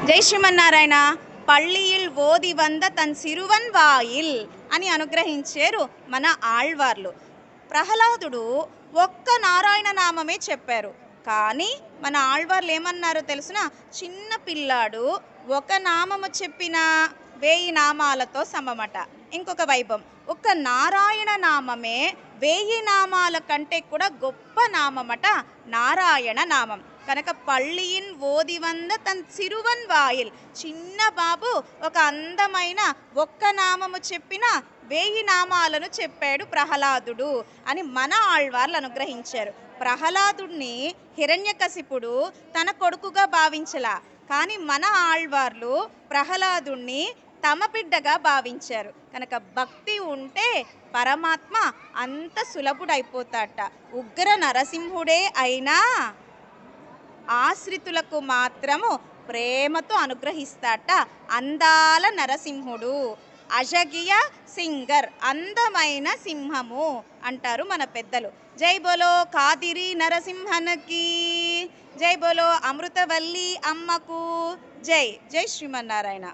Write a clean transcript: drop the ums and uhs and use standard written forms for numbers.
జై శ్రీమన్నారాయణ. పళ్ళియిల్ ఓది వంద తన్ సిరువన్ వాయిల్ అని అనుగ్రహించారు మన ఆళ్వార్లు. ప్రహ్లాదుడు ఒక్క నారాయణ నామమే చెప్పారు. కానీ మన ఆళ్వార్లు ఏమన్నారో తెలుసునా? చిన్న పిల్లాడు ఒక నామము చెప్పిన 1000 నామాలతో సమమట. ఇంకొక వైభవం, ఒక్క నారాయణ నామమే 1000 నామాల కంటే కూడా గొప్ప నామమట నారాయణ నామం. కనుక పళ్ళియిన్ ఓది వంద తన్ సిరువన్ వాయిల్, చిన్న బాబు ఒక అందమైన ఒక్క నామము చెప్పిన 1000 నామాలను చెప్పాడు ప్రహ్లాదుడు అని మన ఆళ్వార్లు అనుగ్రహించారు. ప్రహ్లాదుడిని హిరణ్యకశిపుడు తన కొడుకుగా భావించలా, కానీ మన ఆళ్వార్లు ప్రహ్లాదుణ్ణి తమ బిడ్డగా భావించారు. కనుక భక్తి ఉంటే పరమాత్మ అంత సులభుడైపోతాట. ఉగ్ర నరసింహుడే అయినా ఆశ్రితులకు మాత్రము ప్రేమతో అనుగ్రహిస్తాట అందాల నరసింహుడు. అజగియ సింగర్, అందమైన సింహము అంటారు మన పెద్దలు. జై బోలో కాదిరి నరసింహనకి, జై బోలో అమృతవల్లి అమ్మకు జై. జై శ్రీమన్నారాయణ.